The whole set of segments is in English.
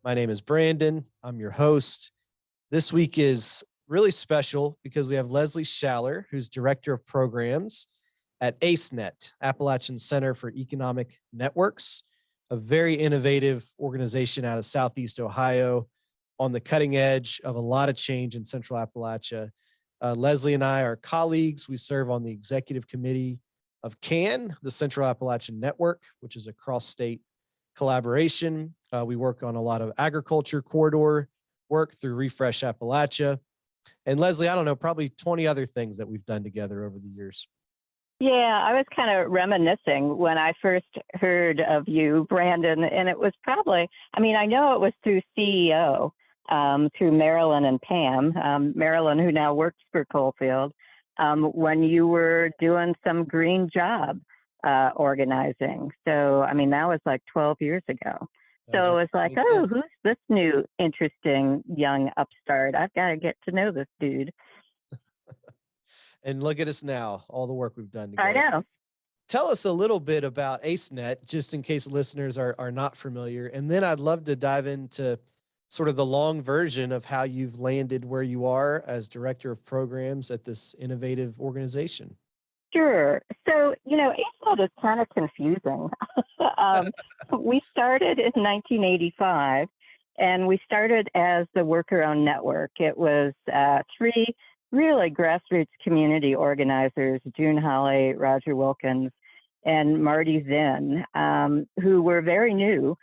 My name is Brandon. I'm your host. This week is really special because we have Leslie Schaller, who's Director of Programs at ACENet, Appalachian Center for Economic Networks, a very innovative organization out of Southeast Ohio on the cutting edge of a lot of change in Central Appalachia. Leslie and I are colleagues. We serve on the executive committee of CAN, the Central Appalachian Network, which is a cross-state collaboration. We work on a lot of agriculture corridor work through Refresh Appalachia. And Leslie, I don't know, probably 20 other things that we've done together over the years. Yeah, I was kind of reminiscing when I first heard of you, Brandon, and it was probably, I know it was through CEO, through Marilyn and Pam, Marilyn, who now works for Coalfields, when you were doing some green job organizing. So, that was like 12 years ago. So it was like, oh, who's this new, interesting young upstart? I've got to get to know this dude. And look at us now, all the work we've done together. I know. Tell us a little bit about ACENet, just in case listeners are not familiar. And then I'd love to dive into sort of the long version of how you've landed where you are as Director of Programs at this innovative organization. Sure. So, ACENet is kind of confusing. We started in 1985, and we started as the worker-owned network. It was three really grassroots community organizers, June Holly, Roger Wilkins, and Marty Zinn, who were very new,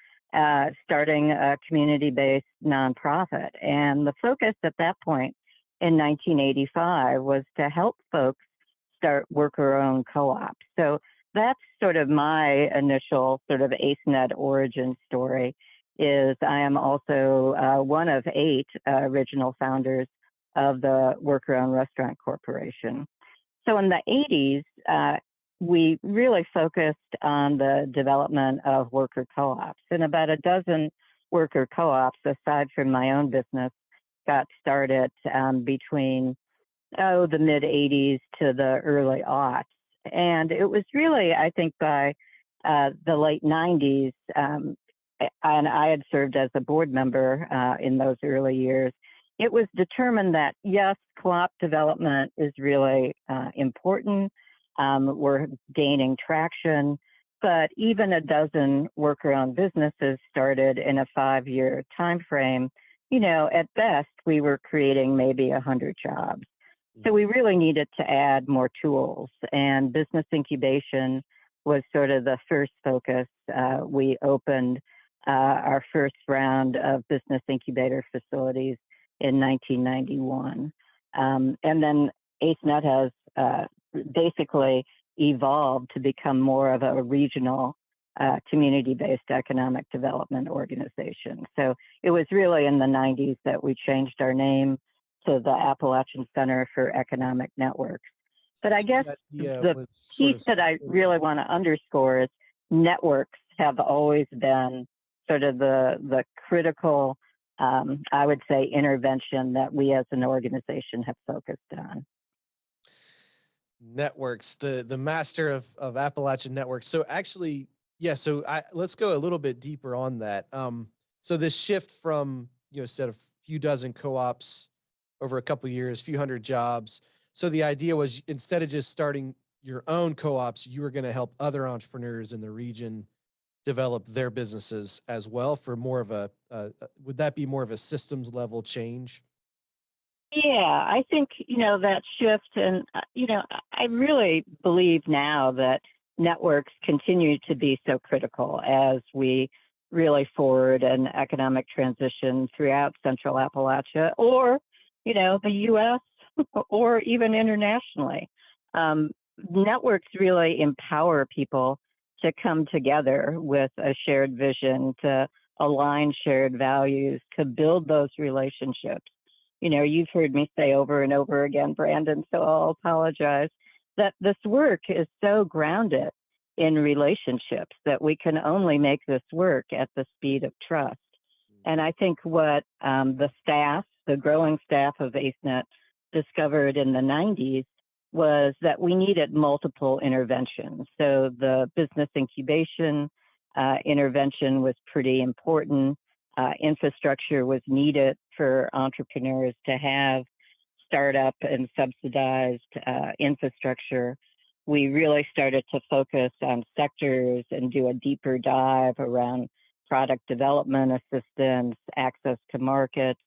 starting a community-based nonprofit. And the focus at that point in 1985 was to help folks start worker-owned co-ops. So that's sort of my initial sort of ACENet origin story. Is I am also one of 8 original founders of the Worker-Owned Restaurant Corporation. So in the 80s, we really focused on the development of worker co-ops, and about a dozen worker co-ops, aside from my own business, got started between the mid 80s to the early aughts. And it was really, I think, by the late 90s, and I had served as a board member in those early years, it was determined that, yes, co-op development is really important. We're gaining traction, but even a dozen worker-owned businesses started in a 5-year time frame. At best, we were creating maybe 100 jobs. So we really needed to add more tools, and business incubation was sort of the first focus. We opened our first round of business incubator facilities in 1991. And then ACENet has basically evolved to become more of a regional community-based economic development organization. So it was really in the 90s that we changed our name to the Appalachian Center for Economic Networks. But I guess the piece that I really want to underscore is networks have always been sort of the critical, I would say, intervention that we as an organization have focused on. Networks, the master of Appalachian networks. So actually, let's go a little bit deeper on that. So this shift from, instead of a few dozen co-ops over a couple of years, few hundred jobs. So the idea was, instead of just starting your own co-ops, you were going to help other entrepreneurs in the region develop their businesses as well, for more of a, would that be more of a systems level change? Yeah, I think, that shift, and, I really believe now that networks continue to be so critical as we really forward an economic transition throughout Central Appalachia, or the U.S. or even internationally. Networks really empower people to come together with a shared vision, to align shared values, to build those relationships. You've heard me say over and over again, Brandon, so I'll apologize, that this work is so grounded in relationships that we can only make this work at the speed of trust. And I think what the growing staff of ACENet discovered in the 90s was that we needed multiple interventions. So the business incubation intervention was pretty important. infrastructure was needed for entrepreneurs to have startup and subsidized infrastructure, we really started to focus on sectors and do a deeper dive around product development assistance, access to markets,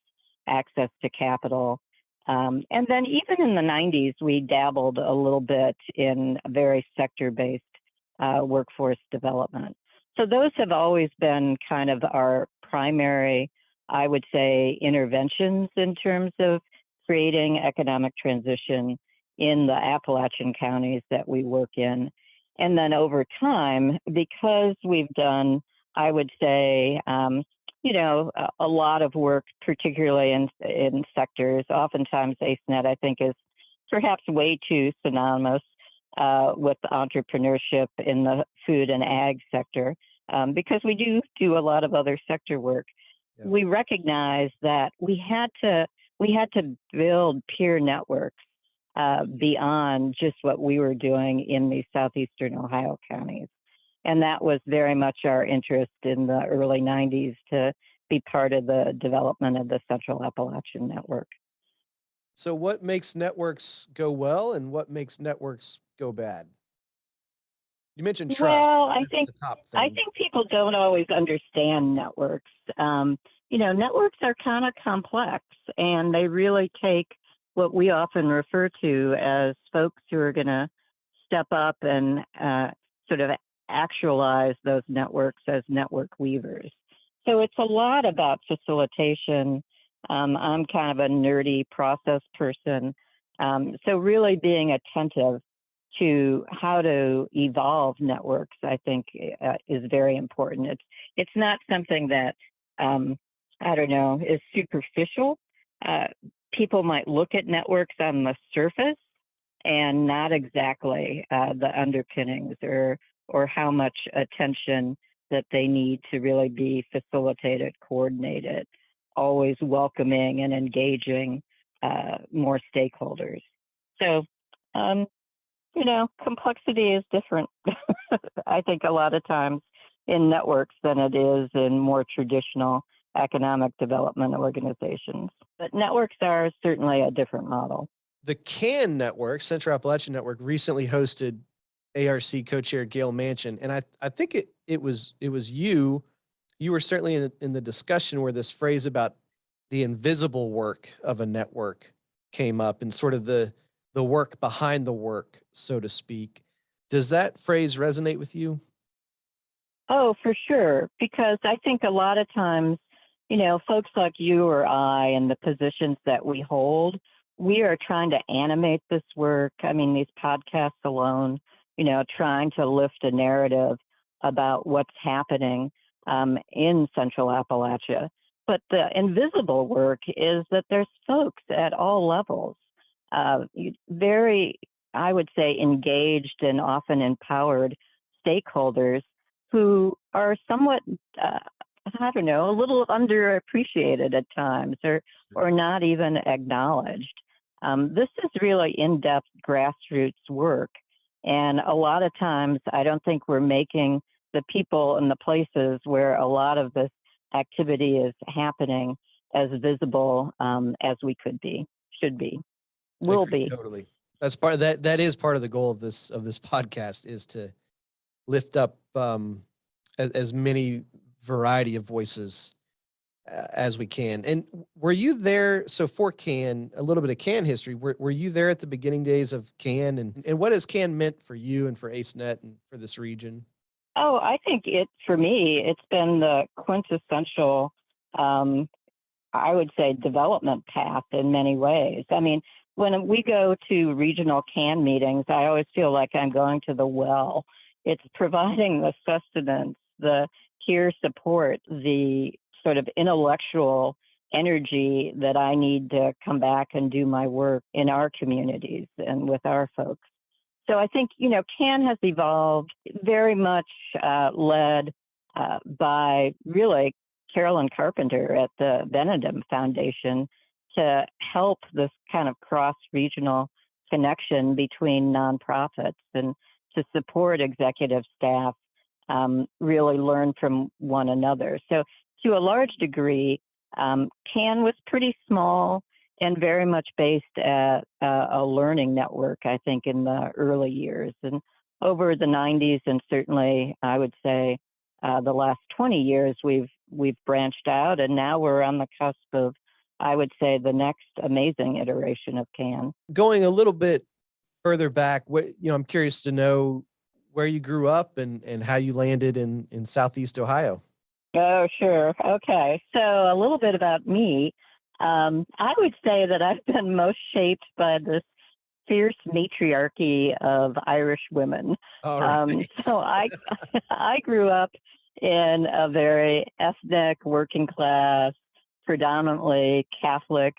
access to capital. And then even in the 90s, we dabbled a little bit in very sector-based workforce development. So those have always been kind of our primary, I would say, interventions in terms of creating economic transition in the Appalachian counties that we work in. And then over time, because we've done, I would say, a lot of work, particularly in sectors, oftentimes AceNet, I think, is perhaps way too synonymous with entrepreneurship in the food and ag sector, because we do a lot of other sector work. Yeah. We recognize that we had to build peer networks beyond just what we were doing in the southeastern Ohio counties. And that was very much our interest in the early 90s to be part of the development of the Central Appalachian Network. So what makes networks go well and what makes networks go bad? You mentioned trust. Well, I think people don't always understand networks. Networks are kind of complex, and they really take what we often refer to as folks who are going to step up and sort of actualize those networks as network weavers. So it's a lot about facilitation. I'm kind of a nerdy process person. So really being attentive to how to evolve networks, I think, is very important. It's not something that, is superficial. People might look at networks on the surface and not exactly the underpinnings or how much attention that they need to really be facilitated, coordinated, always welcoming and engaging more stakeholders. So, complexity is different, I think, a lot of times in networks than it is in more traditional economic development organizations. But networks are certainly a different model. The CAN network, Central Appalachian Network, recently hosted ARC co-chair Gail Manchin, and I think it was you were certainly in the discussion where this phrase about the invisible work of a network came up, and sort of the work behind the work, so to speak. Does that phrase resonate with you? Oh, for sure, because I think a lot of times, folks like you or I in the positions that we hold, we are trying to animate this work. I mean, these podcasts alone, trying to lift a narrative about what's happening in Central Appalachia. But the invisible work is that there's folks at all levels, very, I would say, engaged and often empowered stakeholders who are somewhat, a little underappreciated at times or not even acknowledged. This is really in-depth grassroots work. And a lot of times, I don't think we're making the people and the places where a lot of this activity is happening as visible as we could be, should be, will be. Totally. That's part of that. That is part of the goal of this podcast, is to lift up as many variety of voices as we can. And were you there? So for CAN, a little bit of CAN history, were you there at the beginning days of CAN, and what has CAN meant for you and for AceNet and for this region? Oh, I think for me, it's been the quintessential, I would say, development path in many ways. I mean, when we go to regional CAN meetings, I always feel like I'm going to the well. It's providing the sustenance, the peer support, the sort of intellectual energy that I need to come back and do my work in our communities and with our folks. So I think, CAN has evolved very much led by really Carolyn Carpenter at the Benedum Foundation to help this kind of cross-regional connection between nonprofits and to support executive staff really learn from one another. So to a large degree, CAN was pretty small and very much based at a learning network, I think, in the early years. And over the 90s, and certainly I would say the last 20 years, we've branched out, and now we're on the cusp of, I would say, the next amazing iteration of CAN. Going a little bit further back, I'm curious to know where you grew up and how you landed in Southeast Ohio. Oh, sure. Okay. So a little bit about me. I would say that I've been most shaped by this fierce matriarchy of Irish women. All right. So I grew up in a very ethnic, working class, predominantly Catholic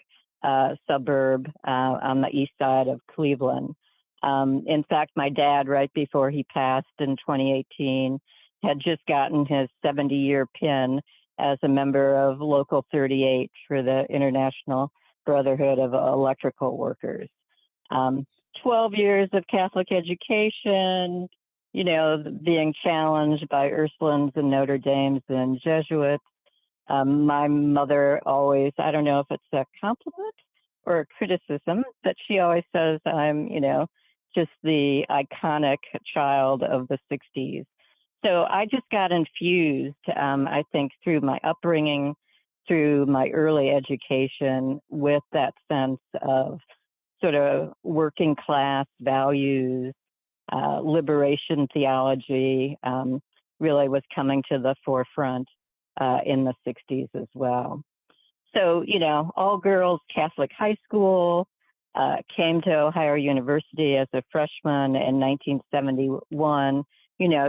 suburb on the east side of Cleveland. In fact, my dad, right before he passed in 2018, had just gotten his 70-year pin as a member of Local 38 for the International Brotherhood of Electrical Workers. 12 years of Catholic education, being challenged by Ursulines and Notre Dames and Jesuits. My mother always, I don't know if it's a compliment or a criticism, but she always says I'm, just the iconic child of the 60s. So I just got infused, I think, through my upbringing, through my early education, with that sense of sort of working class values, liberation theology, really was coming to the forefront in the 60s as well. So, all girls Catholic high school, came to Ohio University as a freshman in 1971,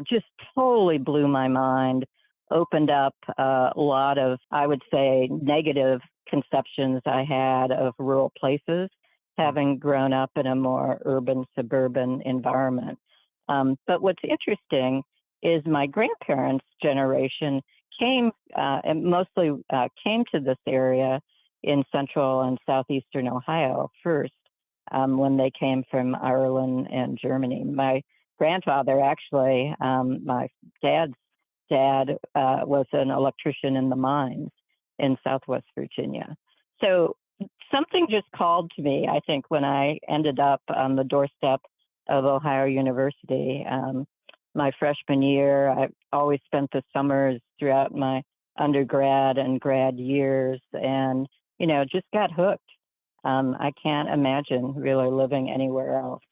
just totally blew my mind, opened up a lot of, I would say, negative conceptions I had of rural places, having grown up in a more urban, suburban environment. But what's interesting is my grandparents' generation came and mostly came to this area in central and southeastern Ohio first, when they came from Ireland and Germany. My grandfather, actually, my dad's dad, was an electrician in the mines in Southwest Virginia. So something just called to me, I think, when I ended up on the doorstep of Ohio University. My freshman year, I always spent the summers throughout my undergrad and grad years, and just got hooked. I can't imagine really living anywhere else.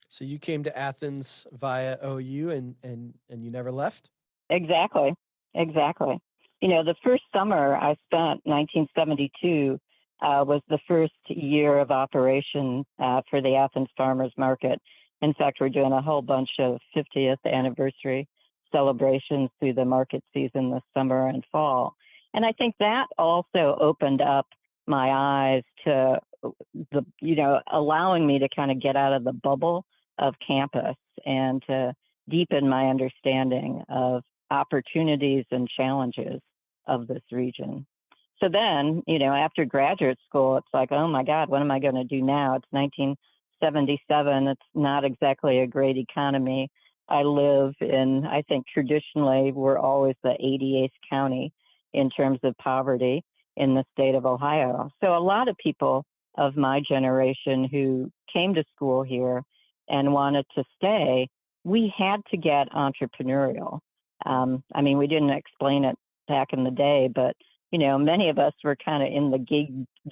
So you came to Athens via OU and you never left? Exactly. The first summer I spent, 1972, was the first year of operation for the Athens Farmers Market. In fact, we're doing a whole bunch of 50th anniversary celebrations through the market season this summer and fall. And I think that also opened up my eyes to allowing me to kind of get out of the bubble of campus and to deepen my understanding of opportunities and challenges of this region. So then, after graduate school, it's like, oh my God, what am I going to do now? It's 1977. It's not exactly a great economy. I live in, I think traditionally, we're always the 88th county in terms of poverty in the state of Ohio. So a lot of people of my generation who came to school here and wanted to stay, we had to get entrepreneurial. We didn't explain it back in the day, but many of us were kind of in the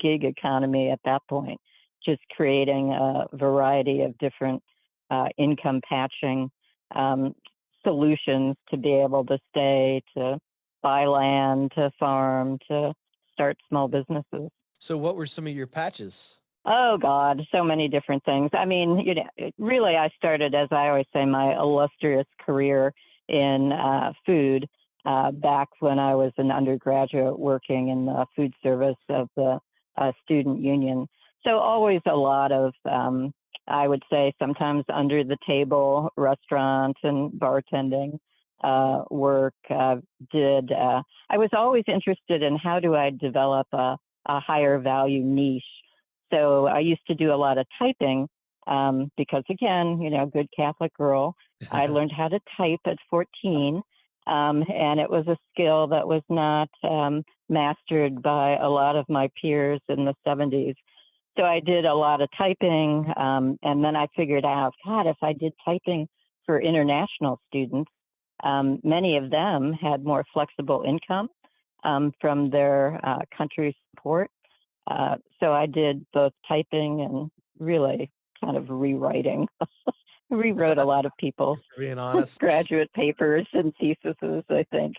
gig economy at that point, just creating a variety of different income patching solutions to be able to stay, to buy land, to farm, to start small businesses. So what were some of your patches? Oh, God, so many different things. Really, I started, as I always say, my illustrious career in food back when I was an undergraduate working in the food service of the student union. So always a lot of, I would say, sometimes under the table restaurant and bartending work. I was always interested in how do I develop a higher value niche. So I used to do a lot of typing because, again, good Catholic girl. I learned how to type at 14. And it was a skill that was not mastered by a lot of my peers in the 70s. So I did a lot of typing, and then I figured out, God, if I did typing for international students, many of them had more flexible income from their country's support. So I did both typing and really kind of rewriting. Rewrote a lot of people's Being honest. graduate papers and theses, I think.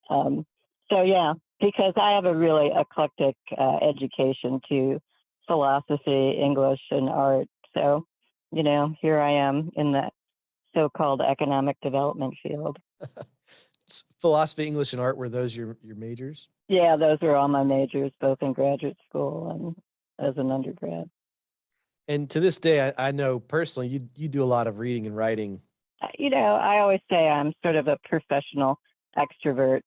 So yeah, because I have a really eclectic education to philosophy, English, and art. So, here I am in that so-called economic development field. Philosophy, English, and art, were those your majors? Yeah, those were all my majors, both in graduate school and as an undergrad. And to this day, I know personally you do a lot of reading and writing. I always say I'm sort of a professional extrovert.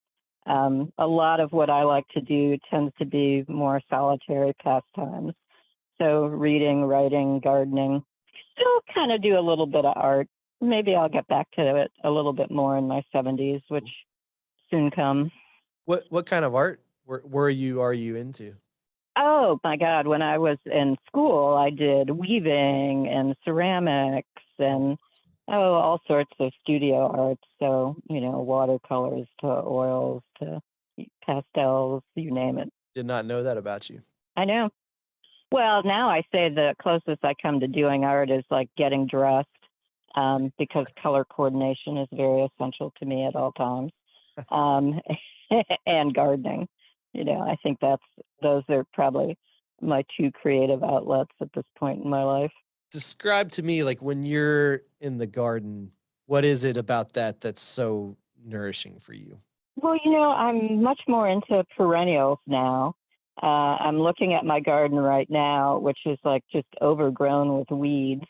A lot of what I like to do tends to be more solitary pastimes. So reading, writing, gardening. Still kind of do a little bit of art. Maybe I'll get back to it a little bit more in my 70s, which soon come. What kind of art are you into? Oh my God. When I was in school, I did weaving and ceramics and all sorts of studio art. So, watercolors to oils to pastels, you name it. Did not know that about you. I know. Well, now I say the closest I come to doing art is like getting dressed, because color coordination is very essential to me at all times, and gardening. I think those are probably my two creative outlets at this point in my life. Describe to me, like, when you're in the garden, what is it about that that's so nourishing for you? Well, I'm much more into perennials now. I'm looking at my garden right now, which is like just overgrown with weeds.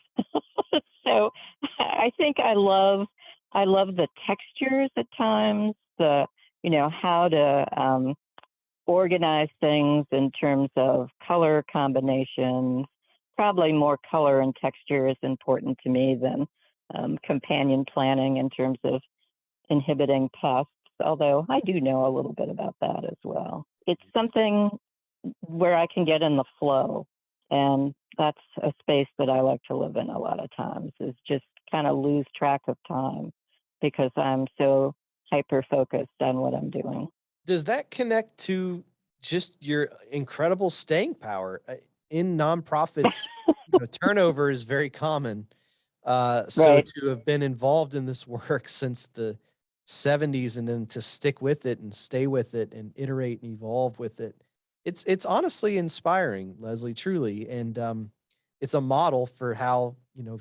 So I think I love the textures at times, how to organize things in terms of color combinations. Probably more color and texture is important to me than companion planning in terms of inhibiting pests, although I do know a little bit about that as well. It's something where I can get in the flow, and that's a space that I like to live in a lot of times, is just kind of lose track of time because I'm so hyper focused on what I'm doing. Does that connect to just your incredible staying power? In nonprofits, turnover is very common. So Right. to have been involved in this work since the 70s and then to stick with it and stay with it and iterate and evolve with it, it's honestly inspiring, Leslie, truly. And it's a model for how,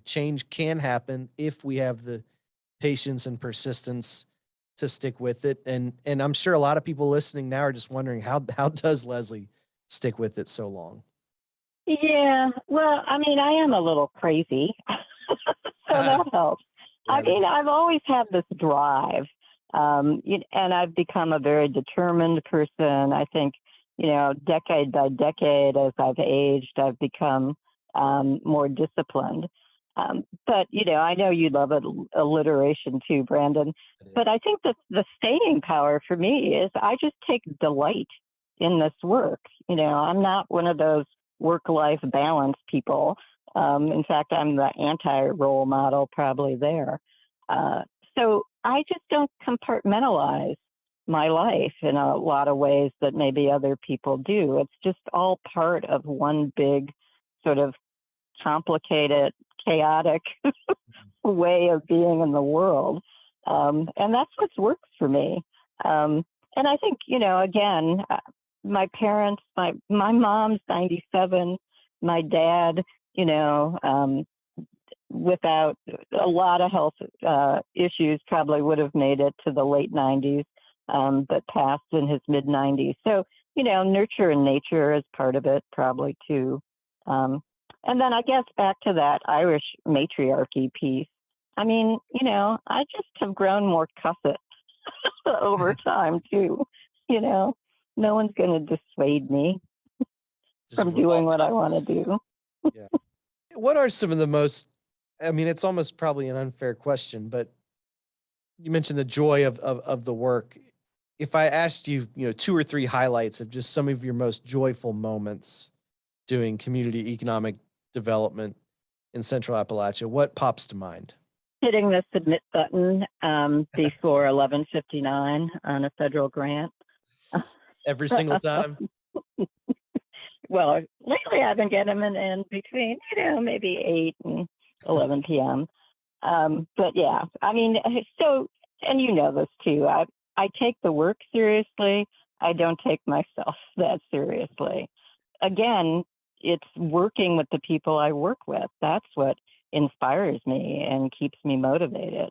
change can happen if we have the patience and persistence to stick with it. And I'm sure a lot of people listening now are just wondering how does Leslie stick with it so long? Yeah. Well, I mean, I am a little crazy, so that helps. Yeah, I mean, I've always had this drive, and I've become a very determined person. I think, decade by decade, as I've aged, I've become more disciplined. But, I know you love alliteration too, Brandon. But I think that the staying power for me is I just take delight in this work. I'm not one of those work-life balance people. In fact, I'm the anti-role model probably there. So I just don't compartmentalize my life in a lot of ways that maybe other people do. It's just all part of one big sort of complicated, chaotic way of being in the world. And that's what works for me. And I think, again, my parents, my mom's 97, my dad, without a lot of health issues, probably would have made it to the late 90s, but passed in his mid 90s. So, nurture and nature is part of it, probably too. And then I guess back to that Irish matriarchy piece. I mean, I just have grown more cusset over time too. No one's going to dissuade me from doing what I want to do. Yeah. What are some of the most, I mean, it's almost probably an unfair question, but you mentioned the joy of the work. If I asked you, 2 or 3 highlights of just some of your most joyful moments doing community economic development in Central Appalachia, what pops to mind? Hitting the submit button before 11:59 on a federal grant. Every single time? Well, lately I've been getting them in between, maybe 8 and 11 p.m. But yeah, I mean, so, and you know this too, I take the work seriously. I don't take myself that seriously. Again, it's working with the people I work with. That's what inspires me and keeps me motivated,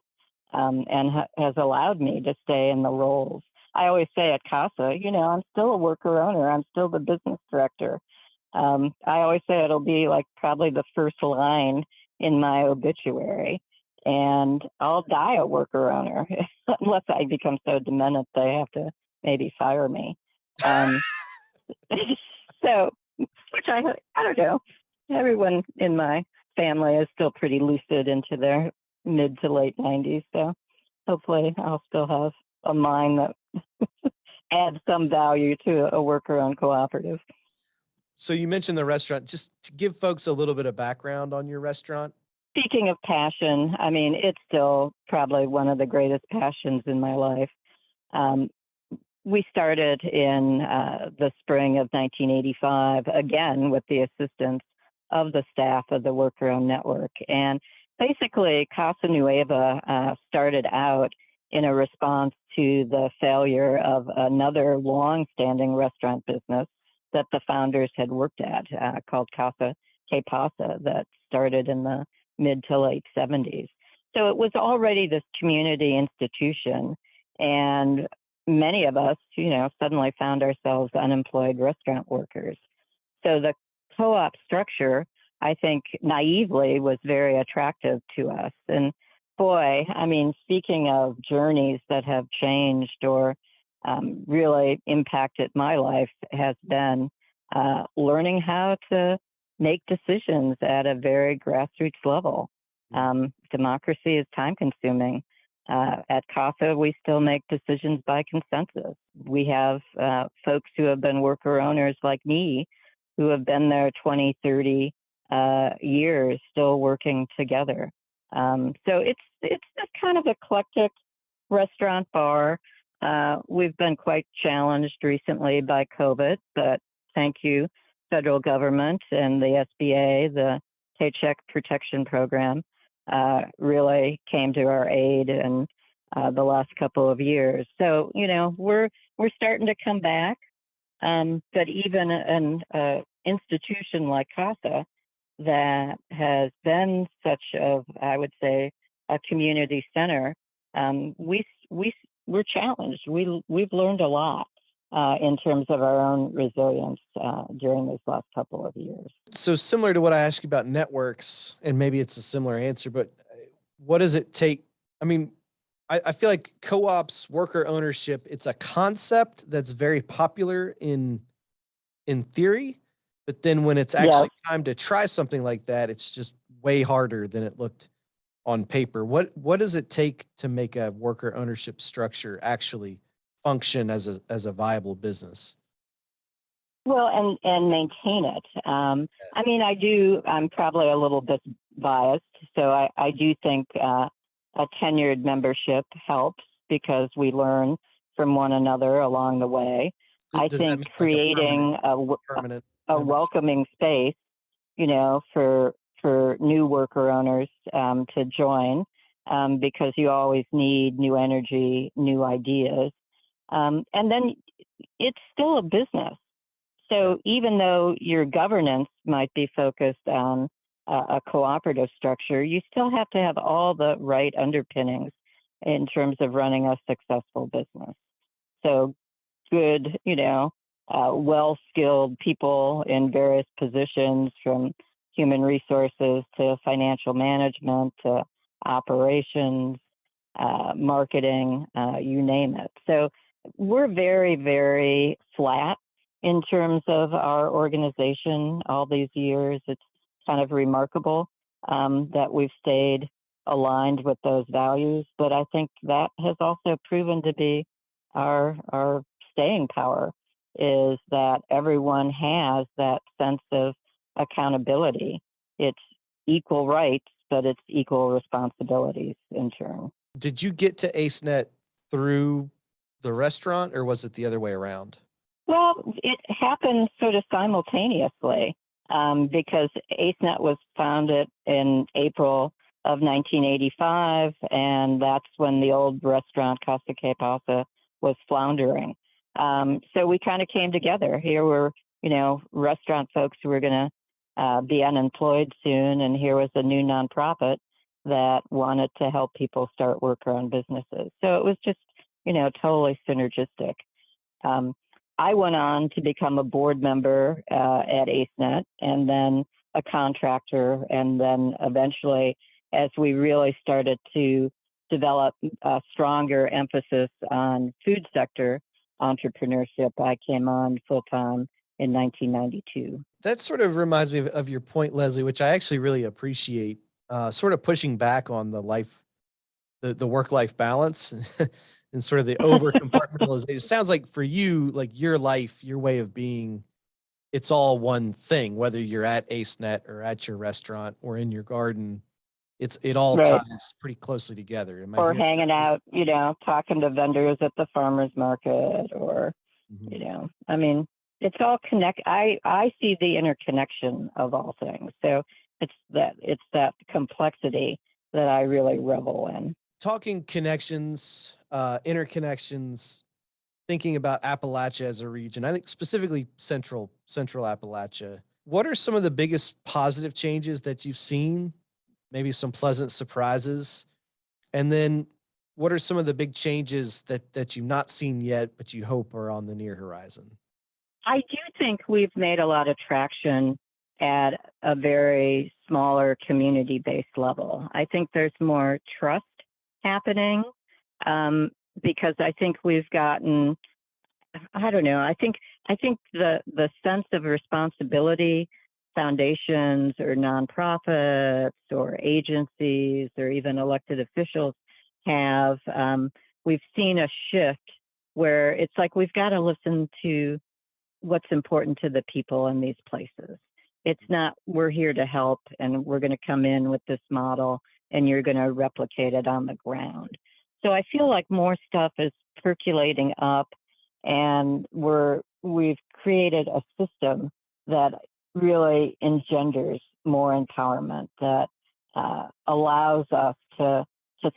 and has allowed me to stay in the roles. I always say at CASA, I'm still a worker owner. I'm still the business director. I always say it'll be like probably the first line in my obituary, and I'll die a worker owner unless I become so demented they have to maybe fire me. So, which I don't know. Everyone in my family is still pretty lucid into their mid to late 90s, so hopefully I'll still have a mind that adds some value to a worker-owned cooperative. So you mentioned the restaurant. Just to give folks a little bit of background on your restaurant. Speaking of passion, I mean, it's still probably one of the greatest passions in my life. We started in the spring of 1985, again, with the assistance of the staff of the Worker-Owned Network. And basically, Casa Nueva started out in a response to the failure of another long-standing restaurant business that the founders had worked at, called Casa Que Pasa, that started in the mid to late 70s. So it was already this community institution, and many of us, suddenly found ourselves unemployed restaurant workers. So the co-op structure, I think, naively was very attractive to us. And boy, I mean, speaking of journeys that have changed or really impacted my life, has been learning how to make decisions at a very grassroots level. Democracy is time consuming. At CASA, we still make decisions by consensus. We have folks who have been worker owners like me who have been there 20, 30 years still working together. So it's this kind of eclectic restaurant bar. We've been quite challenged recently by COVID, but thank you, federal government and the SBA, the Paycheck Protection Program, really came to our aid in the last couple of years. So, we're starting to come back. But even an institution like CASA that has been such I would say, a community center, we're challenged. We've learned a lot in terms of our own resilience during these last couple of years. So similar to what I asked you about networks, and maybe it's a similar answer, but what does it take? I mean, I feel like co-ops, worker ownership, it's a concept that's very popular in theory, but then when it's actually time to try something like that, it's just way harder than it looked on paper. What does it take to make a worker ownership structure actually function as a viable business? Well, and maintain it. I mean, I'm probably a little bit biased, so I do think a tenured membership helps because we learn from one another along the way. I think creating a welcoming space, for new worker owners to join, because you always need new energy, new ideas. And then it's still a business. So even though your governance might be focused on a cooperative structure, you still have to have all the right underpinnings in terms of running a successful business. So good, well-skilled people in various positions, from human resources to financial management to operations, marketing, you name it. So we're very, very flat in terms of our organization all these years. It's kind of remarkable that we've stayed aligned with those values. But I think that has also proven to be our staying power, is that everyone has that sense of accountability. It's equal rights, but it's equal responsibilities in turn. Did you get to AceNet through the restaurant, or was it the other way around? Well, it happened sort of simultaneously, because AceNet was founded in April of 1985, and that's when the old restaurant Casa que Pasa was floundering. So we kind of came together. Here were, restaurant folks who were going to be unemployed soon, and here was a new nonprofit that wanted to help people start worker-owned businesses. So it was just, totally synergistic. I went on to become a board member at AceNet, and then a contractor, and then eventually, as we really started to develop a stronger emphasis on food sector entrepreneurship, I came on full time in 1992. That sort of reminds me of your point, Leslie, which I actually really appreciate. Sort of pushing back on the work-life balance and sort of the over compartmentalization. It sounds like for you, like your life, your way of being, it's all one thing, whether you're at AceNet or at your restaurant or in your garden, it all Right. ties pretty closely together. Or hanging out, talking to vendors at the farmer's market, or, Mhm. I mean, it's all I see the interconnection of all things. So it's that complexity that I really revel in. Talking connections, interconnections, thinking about Appalachia as a region, I think specifically central Appalachia. What are some of the biggest positive changes that you've seen? Maybe some pleasant surprises, and then what are some of the big changes that you've not seen yet, but you hope are on the near horizon? I do think we've made a lot of traction at a very smaller community-based level. I think there's more trust happening, because I think we've gotten, I don't know, I think the sense of responsibility foundations or nonprofits or agencies or even elected officials have, we've seen a shift where it's like we've got to listen to what's important to the people in these places. It's not, we're here to help and we're going to come in with this model and you're going to replicate it on the ground. So I feel like more stuff is percolating up, and we've created a system that really engenders more empowerment, that allows us to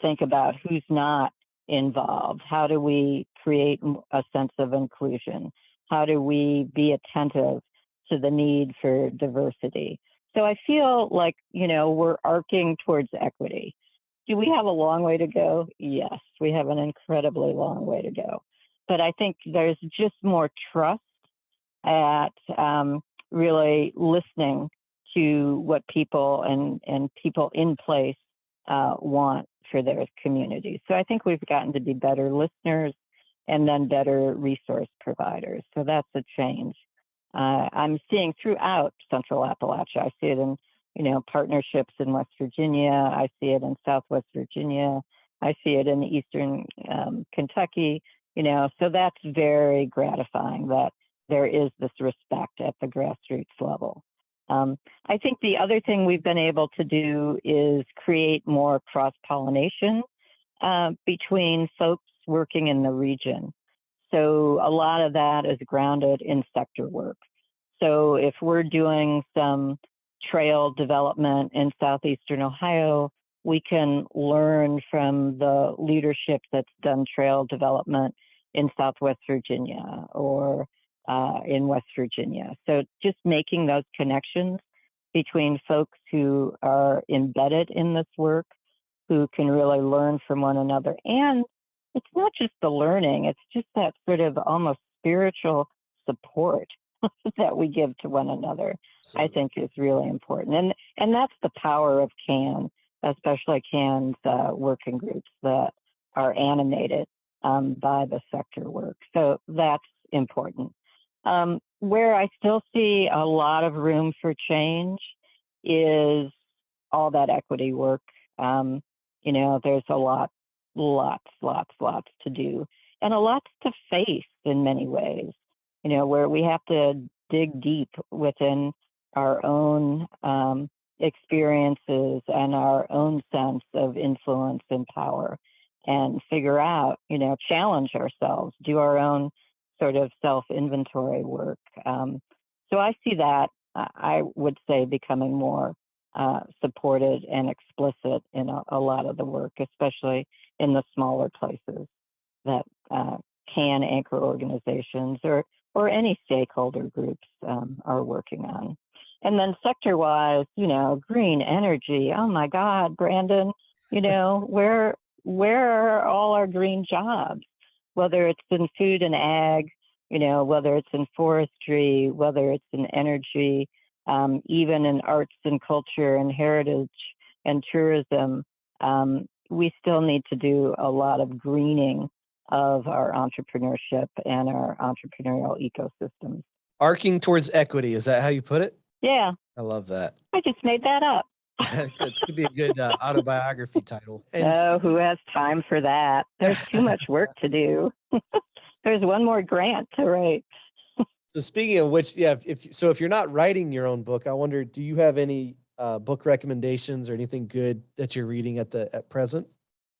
think about who's not involved. How do we create a sense of inclusion? How do we be attentive to the need for diversity? So I feel like, we're arcing towards equity. Do we have a long way to go? Yes, we have an incredibly long way to go. But I think there's just more trust at really listening to what people and people in place want for their communities. So I think we've gotten to be better listeners and then better resource providers. So that's a change I'm seeing throughout Central Appalachia. I see it in, partnerships in West Virginia. I see it in Southwest Virginia. I see it in Eastern Kentucky. So that's very gratifying that there is this respect at the grassroots level. I think the other thing we've been able to do is create more cross-pollination between folks working in the region. So a lot of that is grounded in sector work. So if we're doing some trail development in southeastern Ohio, we can learn from the leadership that's done trail development in Southwest Virginia or in West Virginia. So just making those connections between folks who are embedded in this work, who can really learn from one another. And it's not just the learning, it's just that sort of almost spiritual support that we give to one another. I think is really important. And that's the power of CAN, especially CAN's working groups that are animated by the sector work. So that's important. Where I still see a lot of room for change is all that equity work. There's a lots to do, and a lot to face in many ways, where we have to dig deep within our own experiences and our own sense of influence and power, and figure out, challenge ourselves, do our own sort of self-inventory work. So I see that, I would say, becoming more supported and explicit in a lot of the work, especially in the smaller places that can anchor organizations or any stakeholder groups are working on. And then sector-wise, green energy. Oh my God, Brandon, where are all our green jobs? Whether it's in food and ag, whether it's in forestry, whether it's in energy, even in arts and culture and heritage and tourism, we still need to do a lot of greening of our entrepreneurship and our entrepreneurial ecosystems. Arcing towards equity. Is that how you put it? Yeah. I love that. I just made that up. It could be a good autobiography title. And who has time for that? There's too much work to do. There's one more grant to write. So speaking of which, yeah, if you're not writing your own book, I wonder, do you have any book recommendations or anything good that you're reading at present?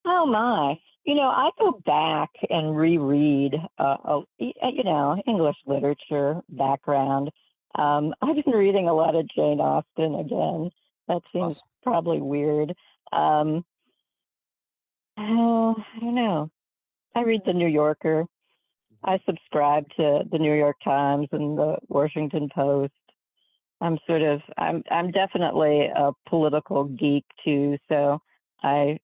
Oh my. I go back and reread, English literature background. I've been reading a lot of Jane Austen again. That seems probably weird. I don't know. I read The New Yorker. I subscribe to the New York Times and the Washington Post. I'm definitely a political geek too, so I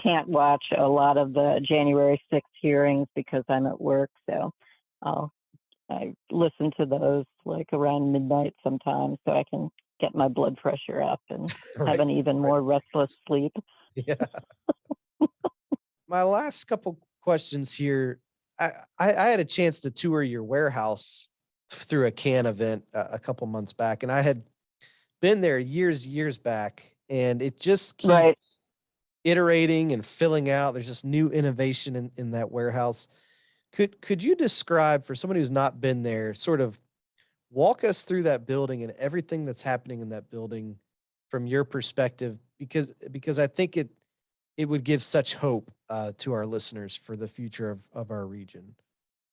can't watch a lot of the January 6th hearings because I'm at work, so I listen to those like around midnight sometimes so I can get my blood pressure up and have an even more restless sleep. Yeah. My last couple questions here. I had a chance to tour your warehouse through a CAN event a couple months back, and I had been there years back, and it just keeps iterating and filling out. There's just new innovation in that warehouse. Could you describe, for somebody who's not been there, sort of walk us through that building and everything that's happening in that building from your perspective? Because I think it would give such hope to our listeners for the future of our region.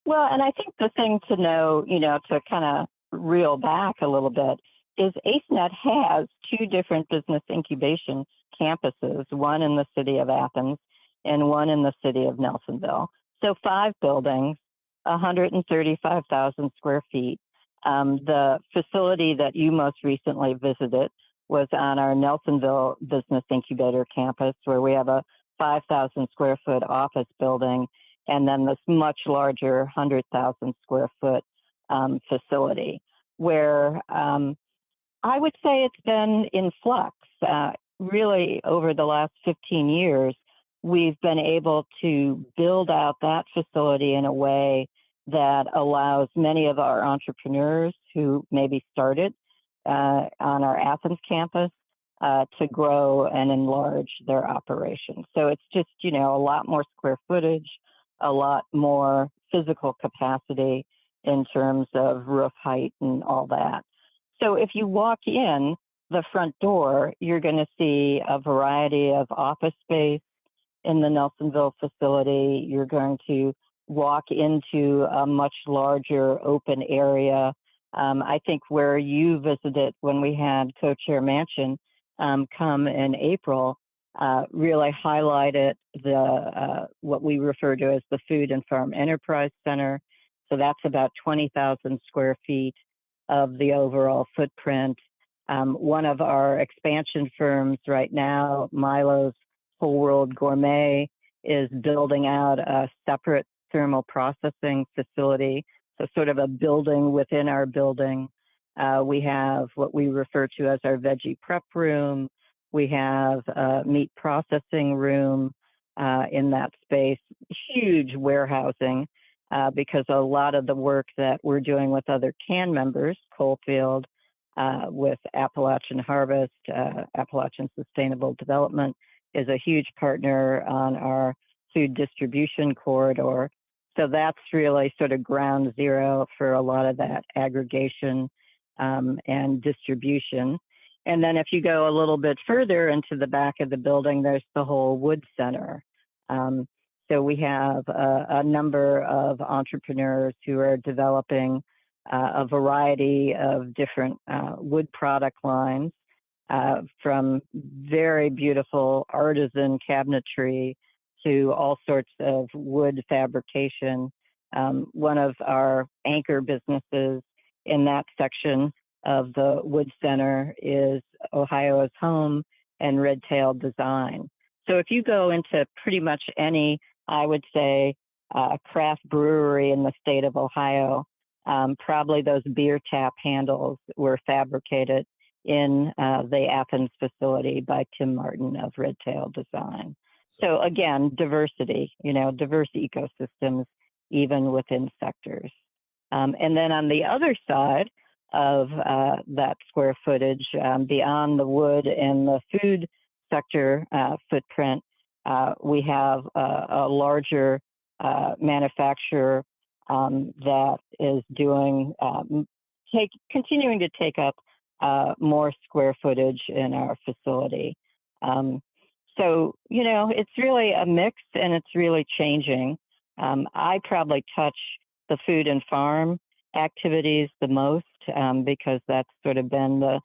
Well, and I think the thing to know, to kind of reel back a little bit, is AceNet has two different business incubation campuses, one in the city of Athens and one in the city of Nelsonville. So 5 buildings, 135,000 square feet. The facility that you most recently visited was on our Nelsonville Business Incubator campus, where we have a 5,000 square foot office building, and then this much larger 100,000 square foot facility, where I would say it's been in flux. Really, over the last 15 years, we've been able to build out that facility in a way that allows many of our entrepreneurs who maybe started on our Athens campus to grow and enlarge their operations. So it's just, a lot more square footage, a lot more physical capacity in terms of roof height and all that. So if you walk in the front door, you're going to see a variety of office space in the Nelsonville facility. You're going to walk into a much larger open area. I think where you visited when we had Co-Chair Manchin come in April really highlighted what we refer to as the Food and Farm Enterprise Center. So that's about 20,000 square feet of the overall footprint. One of our expansion firms right now, Milo's Whole World Gourmet, is building out a separate thermal processing facility, so sort of a building within our building. We have what we refer to as our veggie prep room. We have a meat processing room in that space, huge warehousing, because a lot of the work that we're doing with other CAN members, Coalfields, with Appalachian Harvest, Appalachian Sustainable Development, is a huge partner on our food distribution corridor. So that's really sort of ground zero for a lot of that aggregation and distribution. And then if you go a little bit further into the back of the building, there's the whole wood center. So we have a number of entrepreneurs who are developing a variety of different wood product lines, from very beautiful artisan cabinetry to all sorts of wood fabrication. One of our anchor businesses in that section of the wood center is Ohio's Home and Red Tail Design. So if you go into pretty much any, I would say, craft brewery in the state of Ohio, probably those beer tap handles were fabricated in the Athens facility by Tim Martin of Red Tail Design. So again, diversity, diverse ecosystems, even within sectors. And then on the other side of that square footage, beyond the wood and the food sector footprint, we have a larger manufacturer that is doing, continuing to take up more square footage in our facility. So, it's really a mix and it's really changing. I probably touch the food and farm activities the most because that's sort of been the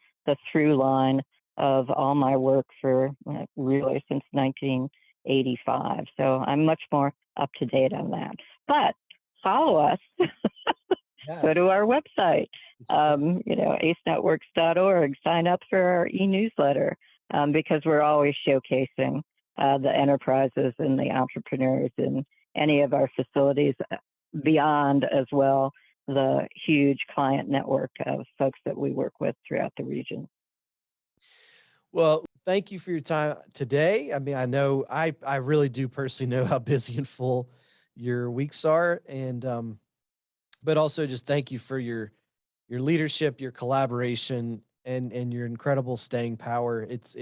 through line of all my work for really since 1985. So I'm much more up to date on that. But follow us. Go to our website, acenetworks.org. Sign up for our e-newsletter because we're always showcasing the enterprises and the entrepreneurs in any of our facilities, beyond as well the huge client network of folks that we work with throughout the region. Well, thank you for your time today. I mean, I know I really do personally know how busy and full your weeks are, and but also just thank you for your leadership, your collaboration, and your incredible staying power. It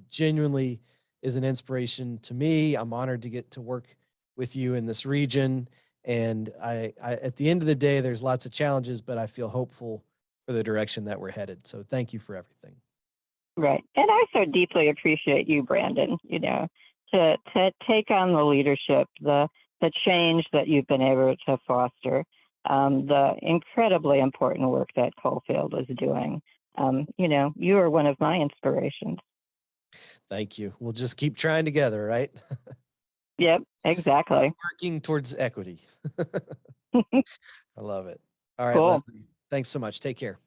genuinely is an inspiration to me. I'm honored to get to work with you in this region. And I at the end of the day, there's lots of challenges, but I feel hopeful for the direction that we're headed. So thank you for everything. Right. And I so deeply appreciate you, Brandon, to take on the leadership, the change that you've been able to foster, the incredibly important work that Coalfield is doing. You are one of my inspirations. Thank you. We'll just keep trying together, right? Yep, exactly. Working towards equity. I love it. All right, Cool. Leslie. Thanks so much. Take care.